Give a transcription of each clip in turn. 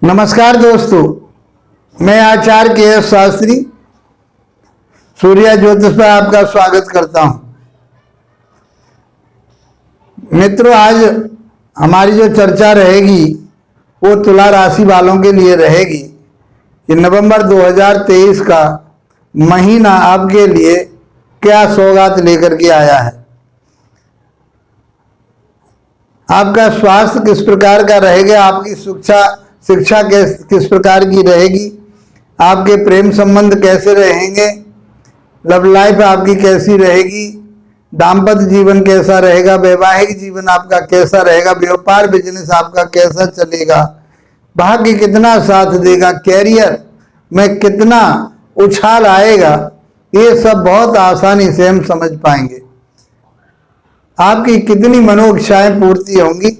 नमस्कार दोस्तों, मैं आचार्य के एस शास्त्री सूर्या ज्योतिष पर आपका स्वागत करता हूं। मित्रों, आज हमारी जो चर्चा रहेगी वो तुला राशि वालों के लिए रहेगी कि नवंबर 2023 का महीना आपके लिए क्या सौगात लेकर के आया है। आपका स्वास्थ्य किस प्रकार का रहेगा, आपकी शिक्षा किस प्रकार की रहेगी, आपके प्रेम संबंध कैसे रहेंगे, लव लाइफ आपकी कैसी रहेगी, दाम्पत्य जीवन कैसा रहेगा, वैवाहिक जीवन आपका कैसा रहेगा, व्यापार बिजनेस आपका कैसा चलेगा, भाग्य कितना साथ देगा, कैरियर में कितना उछाल आएगा, ये सब बहुत आसानी से हम समझ पाएंगे। आपकी कितनी मनोइच्छाएं पूर्ति होंगी,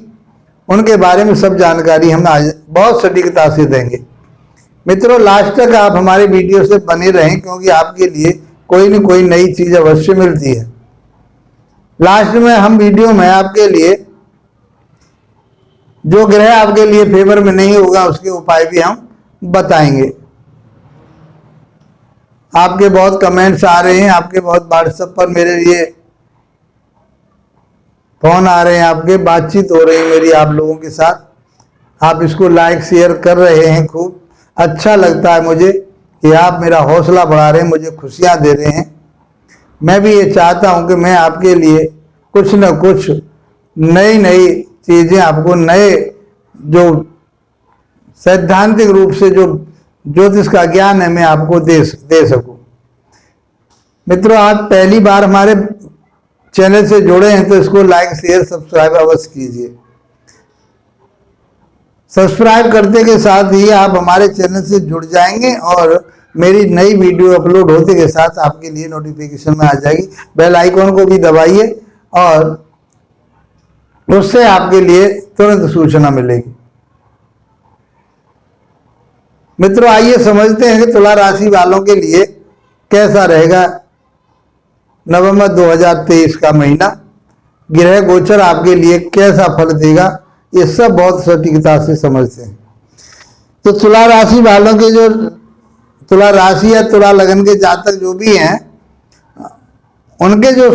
उनके बारे में सब जानकारी हम आज बहुत सटीकता से देंगे। मित्रों, लास्ट तक आप हमारे वीडियो से बने रहें, क्योंकि आपके लिए कोई न कोई नई चीज अवश्य मिलती है। लास्ट में हम वीडियो में आपके लिए जो ग्रह आपके लिए फेवर में नहीं होगा उसके उपाय भी हम बताएंगे। आपके बहुत कमेंट्स आ रहे हैं, आपके बहुत व्हाट्सएप पर मेरे लिए फोन आ रहे हैं, आपके बातचीत हो रही है मेरी आप लोगों के साथ। आप इसको लाइक शेयर कर रहे हैं, खूब अच्छा लगता है मुझे कि आप मेरा हौसला बढ़ा रहे हैं, मुझे खुशियां दे रहे हैं। मैं भी ये चाहता हूं कि मैं आपके लिए कुछ न कुछ नई चीजें, आपको नए जो सैद्धांतिक रूप से जो ज्योतिष का ज्ञान है मैं आपको दे सकूं। मित्रों, आप पहली बार हमारे चैनल से जुड़े हैं तो इसको लाइक शेयर सब्सक्राइब अवश्य कीजिए। सब्सक्राइब करते के साथ ही आप हमारे चैनल से जुड़ जाएंगे और मेरी नई वीडियो अपलोड होते के साथ आपके लिए नोटिफिकेशन में आ जाएगी। बेल आइकॉन को भी दबाइए और उससे आपके लिए तुरंत सूचना मिलेगी। मित्रों, आइए समझते हैं कि तुला राशि वालों के लिए कैसा रहेगा नवंबर 2023 का महीना। ग्रह गोचर आपके लिए कैसा फल देगा, ये सब बहुत सटीकता से समझते हैं। तो तुला राशि वालों के जो तुला राशि या तुला लगन के जातक जो भी हैं, उनके जो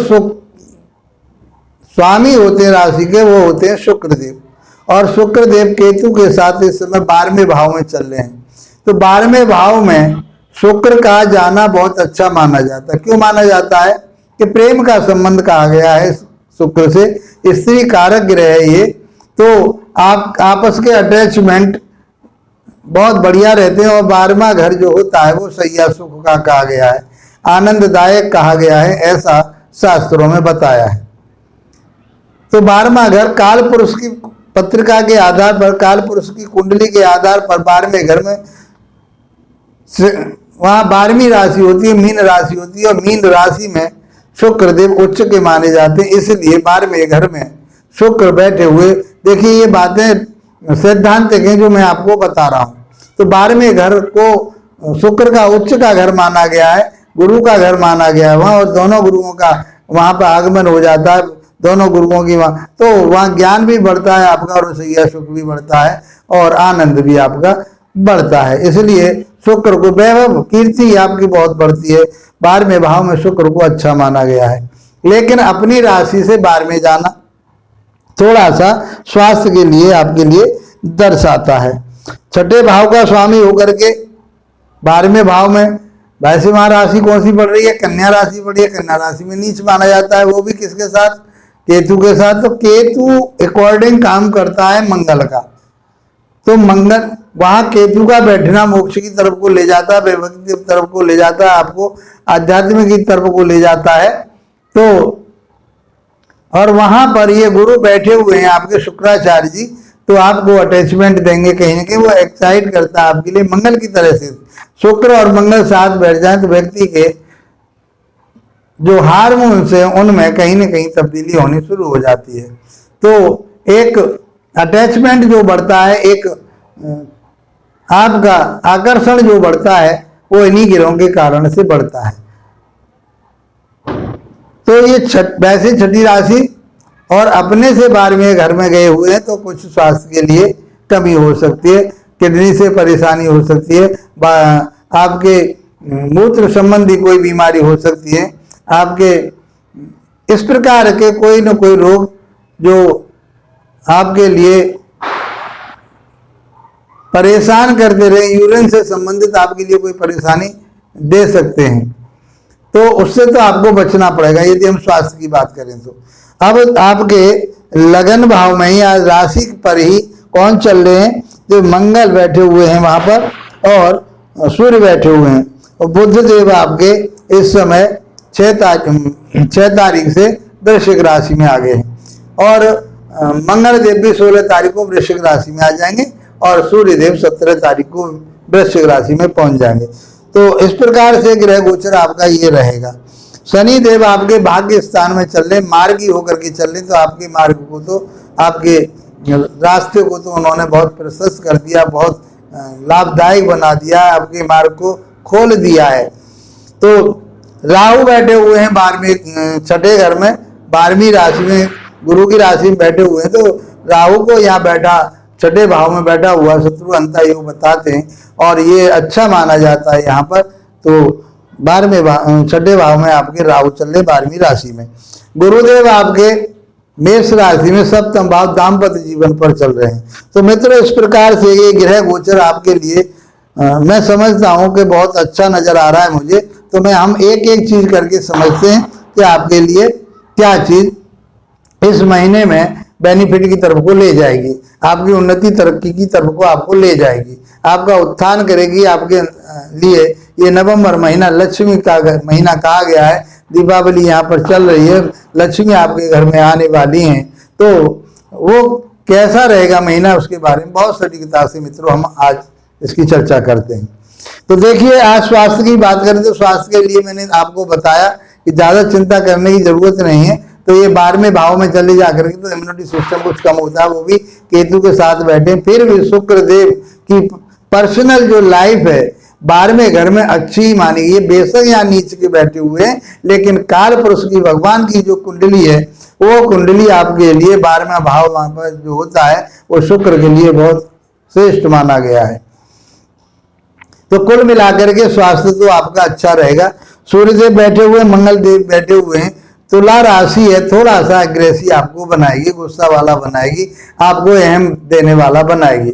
स्वामी होते हैं राशि के, वो होते हैं शुक्रदेव। और शुक्रदेव केतु के साथ इस समय 12वें भाव में चल रहे हैं। तो 12वें भाव में शुक्र का जाना बहुत अच्छा माना जाता है। क्यों माना जाता है कि प्रेम का संबंध कहा गया है शुक्र से, स्त्री कारक ग्रह है ये। तो आप आपस के अटैचमेंट बहुत बढ़िया रहते हैं। और 12वां घर जो होता है वो सैया सुख का कहा गया है, आनंददायक कहा गया है, ऐसा शास्त्रों में बताया है। तो 12वां घर काल पुरुष की पत्रिका के आधार पर, काल पुरुष की कुंडली के आधार पर 12वें घर में वहां 12वीं राशि होती है, मीन राशि होती है। और मीन राशि में शुक्रदेव उच्च के माने जाते हैं, इसलिए 12वें घर में शुक्र बैठे हुए, देखिए ये बातें सिद्धांतिक हैं जो मैं आपको बता रहा हूं। तो 12वें घर को शुक्र का उच्च का घर माना गया है, गुरु का घर माना गया है वहां, और दोनों गुरुओं का वहां पर आगमन हो जाता है, दोनों गुरुओं की वहां, तो वहां ज्ञान भी बढ़ता है आपका, और सैया सुख भी बढ़ता है, और आनंद भी आपका बढ़ता है। इसलिए शुक्र को वैभव कीर्ति आपकी बहुत बढ़ती है। 12वें भाव में शुक्र को अच्छा माना गया है। लेकिन अपनी राशि से 12वें जाना थोड़ा सा स्वास्थ्य के लिए आपके लिए दर्शाता है। छठे भाव का स्वामी होकर के 12वें भाव में, वैसे वहां राशि कौन सी पड़ रही है, कन्या राशि पड़ी है। कन्या राशि में नीच माना जाता है, वो भी किसके साथ, केतु के साथ। तो केतु अकॉर्डिंग काम करता है मंगल का। तो मंगल वहां केतु का बैठना मोक्ष की तरफ को ले जाता है, वैभव की तरफ को ले जाता है, आपको आध्यात्म की तरफ को ले जाता है। तो और वहां पर ये गुरु बैठे हुए हैं आपके शुक्राचार्य जी, तो आपको अटैचमेंट देंगे, कहीं ना कहीं वो एक्साइट करता है आपके लिए मंगल की तरह से। शुक्र और मंगल साथ बैठ जाए तो व्यक्ति के जो हार्मोन्स है उनमें कहीं ना कहीं तब्दीली होनी शुरू हो जाती है। तो एक अटैचमेंट जो बढ़ता है, एक आपका आकर्षण जो बढ़ता है, वो इन्हीं ग्रहों के कारण से बढ़ता है। तो ये वैसे छठी राशि और अपने से 12वें घर में गए हुए हैं, तो कुछ स्वास्थ्य के लिए कमी हो सकती है। किडनी से परेशानी हो सकती है, आपके मूत्र संबंधी कोई बीमारी हो सकती है, आपके इस प्रकार के कोई न कोई रोग जो आपके लिए परेशान करते रहे, यूरिन से संबंधित आपके लिए कोई परेशानी दे सकते हैं, तो उससे तो आपको बचना पड़ेगा यदि हम स्वास्थ्य की बात करें तो। अब आपके लगन भाव में ही आज राशि पर ही कौन चल रहे हैं, जो मंगल बैठे हुए हैं वहां पर और सूर्य बैठे हुए हैं, और बुध देव आपके इस समय 6 तारीख से वृश्चिक राशि में आ गए हैं, और मंगल देव भी 16 तारीख को वृश्चिक राशि में आ जाएंगे, और सूर्य देव 17 तारीख को वृश्चिक राशि में पहुंच जाएंगे। तो इस प्रकार से ग्रह गोचर आपका ये रहेगा। शनि देव आपके भाग्य स्थान में चल रहे, मार्गी होकर के चल रहे, तो आपके मार्ग को तो, आपके रास्ते को तो उन्होंने बहुत प्रशस्त कर दिया, बहुत लाभदायक बना दिया, आपके मार्ग को खोल दिया है। तो राहु बैठे हुए हैं 12वें 6ठे घर में, 12वीं राशि में, गुरु की राशि में बैठे हुए हैं, तो राहु को यहाँ बैठा 6ठे भाव में बैठा हुआ शत्रु अंता योग बताते हैं, और ये अच्छा माना जाता है यहाँ पर। तो 6ठे भाव में आपके राहु चल रहे 12वीं राशि में। गुरुदेव आपके मेष राशि में सप्तम भाव दाम्पत्य जीवन पर चल रहे हैं। तो मित्रों, इस प्रकार से ये ग्रह गोचर आपके लिए मैं समझता हूँ कि बहुत अच्छा नजर आ रहा है मुझे। तो मैं हम एक एक चीज करके समझते हैं कि आपके लिए क्या चीज इस महीने में बेनिफिट की तरफ को ले जाएगी, आपकी उन्नति तरक्की की तरफ को आपको ले जाएगी, आपका उत्थान करेगी। आपके लिए ये नवंबर महीना लक्ष्मी का महीना कहा गया है। दीपावली यहाँ पर चल रही है, लक्ष्मी आपके घर में आने वाली हैं, तो वो कैसा रहेगा महीना, उसके बारे में बहुत सटीकता से मित्रों हम आज इसकी चर्चा करते हैं। तो देखिए, आज स्वास्थ्य की बात करें तो स्वास्थ्य के लिए मैंने आपको बताया कि ज्यादा चिंता करने की जरूरत नहीं है। तो ये 12वें भाव में चले जाकर के तो इम्यूनिटी सिस्टम कुछ कम होता है, वो भी केतु के साथ बैठे। फिर भी शुक्र देव की पर्सनल जो लाइफ है 12वें घर में अच्छी मानी गई है। बेशक यहाँ नीच के बैठे हुए हैं, लेकिन काल पुरुष की भगवान की जो कुंडली है, वो कुंडली आपके लिए 12वां भाव वहां पर जो होता है वो शुक्र के लिए बहुत श्रेष्ठ माना गया है। तो कुल मिलाकर के स्वास्थ्य तो आपका अच्छा रहेगा। सूर्य देव बैठे हुए, मंगल देव बैठे हुए हैं। तुला राशि है, थोड़ा सा एग्रेसिव आपको बनाएगी, गुस्सा वाला बनाएगी, आपको अहम देने वाला बनाएगी।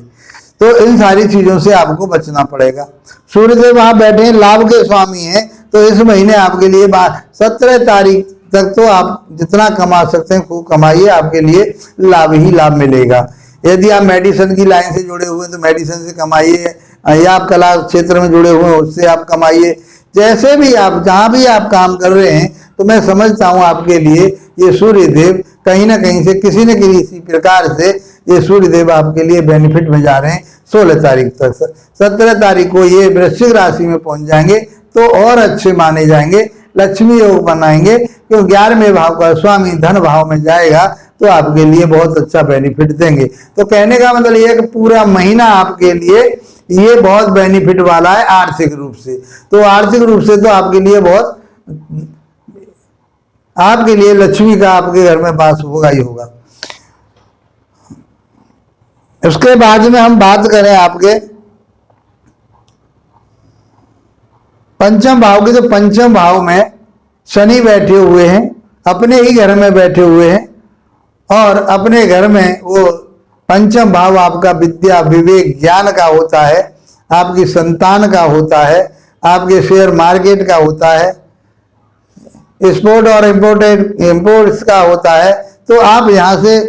तो इन सारी चीजों से आपको बचना पड़ेगा। सूर्यदेव वहां बैठे हैं, लाभ के स्वामी हैं, तो इस महीने आपके लिए 17 तारीख तक तो आप जितना कमा सकते हैं खूब कमाइए, आपके लिए लाभ ही लाभ मिलेगा। यदि आप मेडिसिन की लाइन से जुड़े हुए हैं तो मेडिसिन से कमाइए, या आप कला क्षेत्र में जुड़े हुए हैं उससे आप कमाइए। जैसे भी आप, जहां भी आप काम कर रहे हैं, तो मैं समझता हूं आपके लिए ये सूर्य देव कहीं ना कहीं से, किसी न किसी प्रकार से ये सूर्य देव आपके लिए बेनिफिट में जा रहे हैं। 16 तारीख तक, 17 तारीख को ये वृश्चिक राशि में पहुंच जाएंगे तो और अच्छे माने जाएंगे, लक्ष्मी योग बनाएंगे, क्योंकि 11वें भाव का स्वामी धन भाव में जाएगा, तो आपके लिए बहुत अच्छा बेनिफिट देंगे। तो कहने का मतलब ये है कि पूरा महीना आपके लिए ये बहुत बेनिफिट वाला है आर्थिक रूप से। तो आर्थिक रूप से तो आपके लिए बहुत, आपके लिए लक्ष्मी का आपके घर में वास होगा ही होगा। उसके बाद में हम बात करें आपके पंचम भाव की, तो पंचम भाव में शनि बैठे हुए हैं, अपने ही घर में बैठे हुए हैं, और अपने घर में वो पंचम भाव आपका विद्या विवेक ज्ञान का होता है, आपकी संतान का होता है, आपके शेयर मार्केट का होता है, एक्सपोर्ट और इम्पोर्ट्स का होता है। तो आप यहाँ से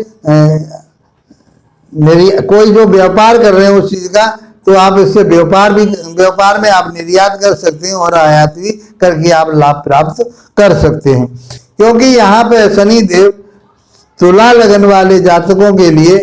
कोई जो व्यापार कर रहे हैं उस चीज का, तो आप इससे व्यापार में आप निर्यात कर सकते हैं और आयात भी करके आप लाभ प्राप्त कर सकते हैं। क्योंकि यहाँ पे शनि देव तुला लगन वाले जातकों के लिए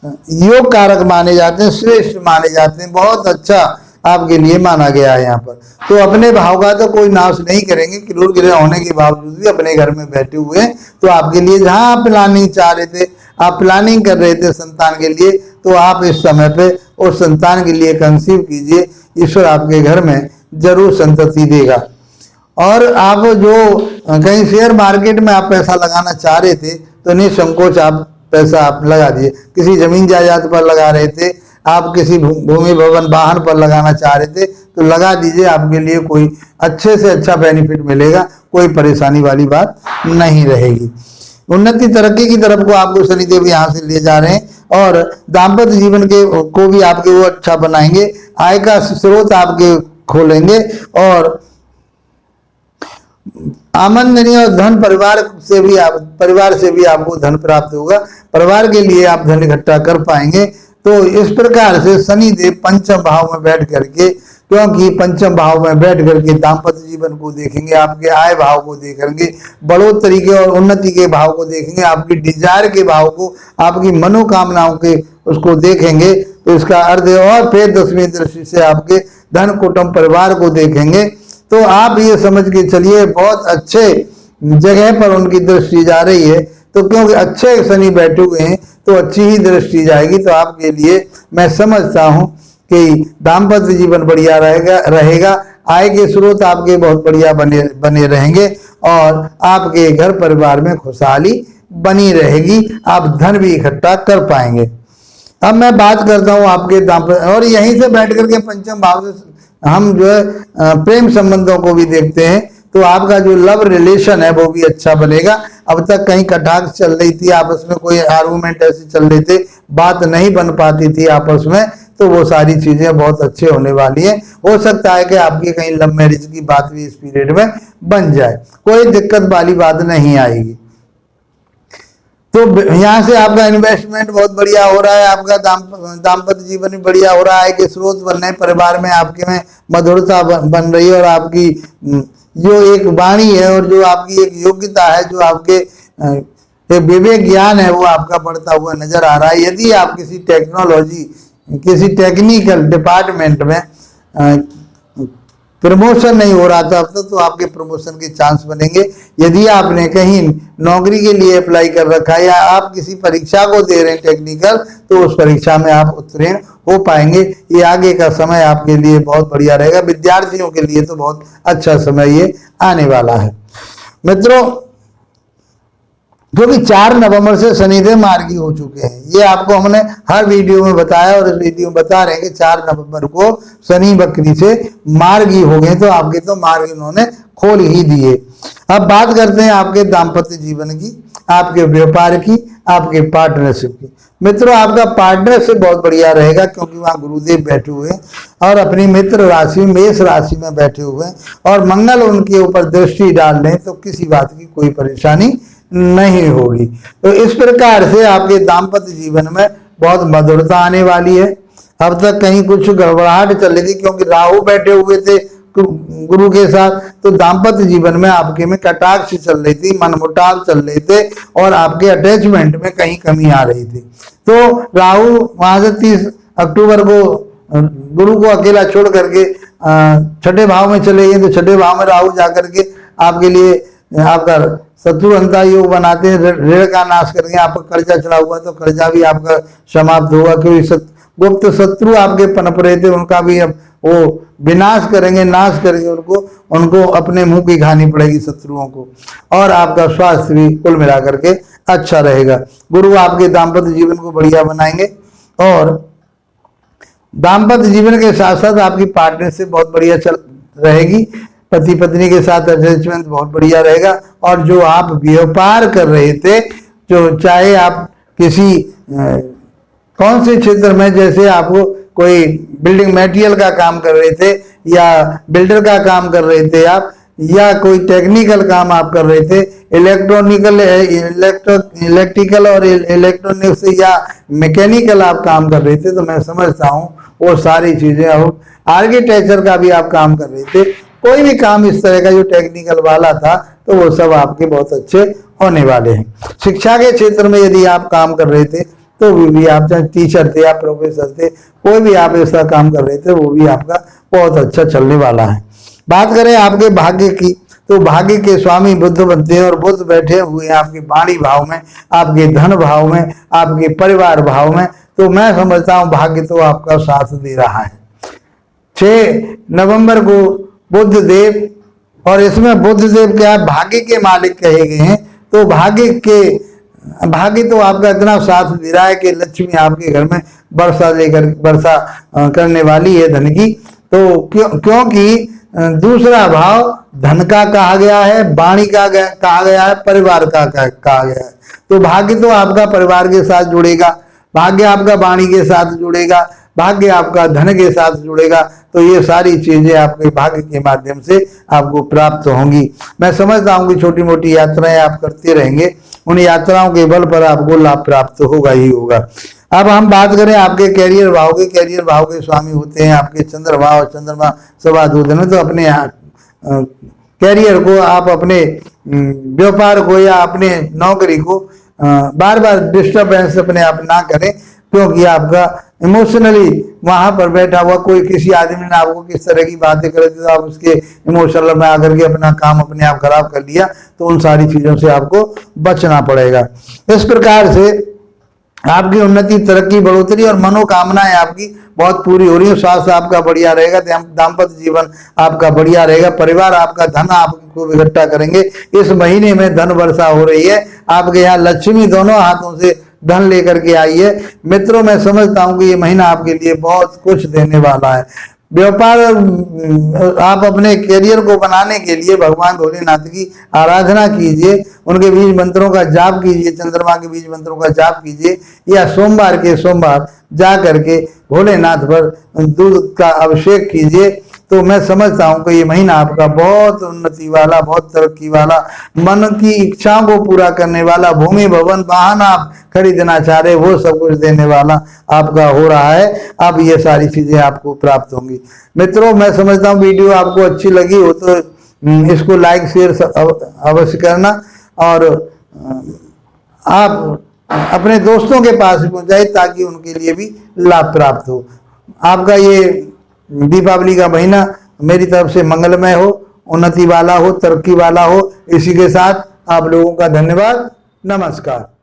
योग कारक माने जाते हैं, श्रेष्ठ माने जाते हैं, बहुत अच्छा आपके लिए माना गया है यहाँ पर। तो अपने भाव का तो कोई नाश नहीं करेंगे, क्रूर ग्रह होने के बावजूद भी अपने घर में बैठे हुए हैं। तो आपके लिए जहां आप प्लानिंग चाह रहे थे, आप प्लानिंग कर रहे थे संतान के लिए, तो आप इस समय पे उस संतान के लिए कंसीव कीजिए, ईश्वर आपके घर में जरूर संतति देगा। और आप जो कहीं शेयर मार्केट में आप पैसा लगाना चाह रहे थे, तो निसंकोच आप पैसा आप लगा दिए। किसी जमीन जायदाद पर लगा रहे थे, आप किसी भूमि भवन वाहन पर लगाना चाह रहे थे तो लगा दीजिए, आपके लिए कोई अच्छे से अच्छा बेनिफिट मिलेगा, कोई परेशानी वाली बात नहीं रहेगी। उन्नति तरक्की की तरफ को आपको शनिदेव यहाँ से ले जा रहे हैं और दाम्पत्य जीवन के को भी आपके वो अच्छा बनाएंगे, आय का स्रोत आपके खोलेंगे और आमदनी और धन परिवार से भी आपको धन प्राप्त होगा, परिवार के लिए आप धन इकट्ठा कर पाएंगे। तो इस प्रकार से शनिदेव पंचम भाव में बैठ करके, क्योंकि पंचम भाव में बैठ करके दाम्पत्य जीवन को देखेंगे, आपके आय भाव को देखेंगे, बढ़ोतरी के और उन्नति के भाव को देखेंगे, आपकी डिजायर के भाव को, आपकी मनोकामनाओं के उसको देखेंगे। तो इसका अर्थ है, और फिर 10वीं दृष्टि से आपके धन कुटुंब परिवार को देखेंगे। तो आप ये समझ के चलिए बहुत अच्छे जगह पर उनकी दृष्टि जा रही है। तो क्योंकि अच्छे शनि बैठे हुए हैं तो अच्छी ही दृष्टि जाएगी। तो आपके लिए मैं समझता हूं कि दाम्पत्य जीवन बढ़िया रहेगा, आय के स्रोत आपके बहुत बढ़िया बने रहेंगे और आपके घर परिवार में खुशहाली बनी रहेगी, आप धन भी इकट्ठा कर पाएंगे। अब मैं बात करता हूं आपके दाम्पत्य, और यहीं से बैठ करके पंचम भाव से हम जो है प्रेम संबंधों को भी देखते हैं। तो आपका जो लव रिलेशन है वो भी अच्छा बनेगा। अब तक कहीं कटाक्ष चल रही थी, आपस में कोई आर्गुमेंट ऐसे चल रहे थे, बात नहीं बन पाती थी आपस में, तो वो सारी चीजें बहुत अच्छे होने वाली हैं। हो सकता है कि आपकी कहीं लव मैरिज की बात भी इस पीरियड में बन जाए, कोई दिक्कत वाली बात नहीं आएगी। तो यहाँ से आपका इन्वेस्टमेंट बहुत बढ़िया हो रहा है, आपका दाम्पत्य जीवन भी बढ़िया हो रहा है कि स्रोत बन रहे, परिवार में आपके में मधुरता बन रही है और आपकी जो एक वाणी है और जो आपकी एक योग्यता है, जो आपके विवेक ज्ञान है, वो आपका बढ़ता हुआ नजर आ रहा है। यदि आप किसी टेक्नोलॉजी, किसी टेक्निकल डिपार्टमेंट में प्रमोशन नहीं हो रहा था अब तक, तो आपके प्रमोशन के चांस बनेंगे। यदि आपने कहीं नौकरी के लिए अप्लाई कर रखा है या आप किसी परीक्षा को दे रहे हैं टेक्निकल, तो उस परीक्षा में आप उत्तीर्ण हो पाएंगे। ये आगे का समय आपके लिए बहुत बढ़िया रहेगा। विद्यार्थियों के लिए तो बहुत अच्छा समय ये आने वाला है। मित्रों, क्योंकि 4 नवंबर से शनिदेव मार्गी हो चुके हैं, ये आपको हमने हर वीडियो में बताया और इस वीडियो में बता रहे हैं कि 4 नवंबर को शनि बकरी से मार्गी हो गए, तो आपके तो मार्ग इन्होंने खोल ही दिए। अब बात करते हैं आपके दाम्पत्य जीवन की, आपके व्यापार की, आपके पार्टनरशिप की। मित्रों, आपका पार्टनरशिप बहुत बढ़िया रहेगा, क्योंकि वहां गुरुदेव बैठे हुए हैं और अपनी मित्र राशि मेष राशि में बैठे हुए हैं और मंगल उनके ऊपर दृष्टि डाल रहे हैं, तो किसी बात की कोई परेशानी नहीं होगी। तो इस प्रकार से आपके दाम्पत्य जीवन में बहुत मधुरता आने वाली है। अब तक कहीं कुछ गड़बड़ाहट चल रही थी, क्योंकि राहु बैठे हुए थे गुरु के साथ, तो दाम्पत्य जीवन में आपके में कटाक्ष चल रही थी, मनमुटाव चल रहे थे और आपके अटैचमेंट में कहीं कमी आ रही थी। तो राहु वहां से 30 अक्टूबर को गुरु को अकेला छोड़ करके 6ठे भाव में चले गए। तो 6ठे भाव में राहु जाकर के आपके लिए आपका शत्रु अंता योग बनाते हैं, ऋण का नाश करेंगे। आपका कर्जा चढ़ा हुआ तो कर्जा भी आपका समाप्त होगा, क्योंकि गुप्त शत्रु आपके पनप रहे थे, उनका भी अब वो विनाश करेंगे, नाश करेंगे उनको अपने मुंह की खानी पड़ेगी शत्रुओं को, और आपका स्वास्थ्य भी कुल मिला करके अच्छा रहेगा। गुरु आपके दाम्पत्य जीवन को बढ़िया बनाएंगे और दाम्पत्य जीवन के साथ साथ आपकी पार्टनरशिप बहुत बढ़िया चल रहेगी। पति पत्नी के साथ अटैचमेंट बहुत बढ़िया रहेगा। और जो आप व्यापार कर रहे थे, जो चाहे आप किसी कौन से क्षेत्र में, जैसे आपको कोई बिल्डिंग मटेरियल का काम कर रहे थे या बिल्डर का काम कर रहे थे आप, या कोई टेक्निकल काम आप कर रहे थे, इलेक्ट्रिकल और इलेक्ट्रॉनिक्स या मैकेनिकल आप काम कर रहे थे, तो मैं समझता हूँ वो सारी चीजें, और आर्किटेक्चर का भी आप काम कर रहे थे, कोई भी काम इस तरह का जो टेक्निकल वाला था, तो वो सब आपके बहुत अच्छे होने वाले हैं। शिक्षा के क्षेत्र में यदि आप काम कर रहे थे, तो भी आप चाहे टीचर थे या प्रोफेसर थे, कोई भी आप ऐसा काम कर रहे थे, वो भी आपका बहुत अच्छा चलने वाला है। बात करें आपके भाग्य की, तो भाग्य के स्वामी बुध बनते हैं और बुध बैठे हुए हैं आपके वाणी भाव में, आपके धन भाव में, आपके परिवार भाव में। तो मैं समझता हूं भाग्य तो आपका साथ दे रहा है। 6 नवंबर को बुध देव, और इसमें बुध देव क्या भाग्य के मालिक कहे गए हैं, तो भाग्य के भाग्य तो आपका इतना साथ दे रहा है कि लक्ष्मी आपके घर में वर्षा करने वाली है धन की। तो क्योंकि दूसरा भाव धन का कहा गया है, वाणी का कहा गया है, परिवार का कहा गया है। तो भाग्य तो आपका परिवार के साथ जुड़ेगा, भाग्य आपका वाणी के साथ जुड़ेगा, भाग्य आपका धन के साथ जुड़ेगा। तो ये सारी चीजें आपके भाग्य के माध्यम से आपको प्राप्त होंगी। मैं समझता हूँ कि छोटी मोटी यात्राएं आप करते रहेंगे, उन यात्राओं के बल पर आपको लाभ प्राप्त होगा ही होगा। अब हम बात करें आपके कैरियर भाव के। कैरियर भाव के स्वामी होते हैं आपके चंद्रमा, और चंद्रमा सवादूत है। तो अपने कैरियर को आप, अपने व्यापार को या अपने नौकरी को बार बार डिस्टर्बेंस अपने आप ना करें, क्योंकि आपका इमोशनली वहां पर बैठा हुआ कोई किसी आदमी ने आपको किस तरह की बातें करे तो आप उसके इमोशनल में आकर के अपना काम अपने आप खराब कर लिया, तो उन सारी चीजों से आपको बचना पड़ेगा। इस प्रकार से आपकी उन्नति, तरक्की, बढ़ोतरी और मनोकामनाएं आपकी बहुत पूरी हो रही है। स्वास्थ्य आपका बढ़िया रहेगा, दाम्पत्य जीवन आपका बढ़िया रहेगा, परिवार आपका, धन आपको इकट्ठा करेंगे। इस महीने में धन वर्षा हो रही है, आपके यहाँ लक्ष्मी दोनों हाथों से धन लेकर के आई है। मित्रों, मैं समझता हूं कि ये महीना आपके लिए बहुत कुछ देने वाला है। व्यापार, आप अपने करियर को बनाने के लिए भगवान भोलेनाथ की आराधना कीजिए, उनके बीज मंत्रों का जाप कीजिए, चंद्रमा के बीज मंत्रों का जाप कीजिए, या सोमवार के सोमवार जा करके भोलेनाथ पर दूध का अभिषेक कीजिए। तो मैं समझता हूं कि ये महीना आपका बहुत उन्नति वाला, बहुत तरक्की वाला, मन की इच्छाओं को पूरा करने वाला, भूमि भवन वाहन आप खरीदना चाह रहे वो सब कुछ देने वाला आपका हो रहा है। अब ये सारी चीजें आपको प्राप्त होंगी। मित्रों, मैं समझता हूँ वीडियो आपको अच्छी लगी हो तो इसको लाइक शेयर अवश्य करना, और आप अपने दोस्तों के पास पहुंचाए ताकि उनके लिए भी लाभ प्राप्त हो। आपका ये दीपावली का महीना मेरी तरफ से मंगलमय हो, उन्नति वाला हो, तरक्की वाला हो। इसी के साथ आप लोगों का धन्यवाद। नमस्कार।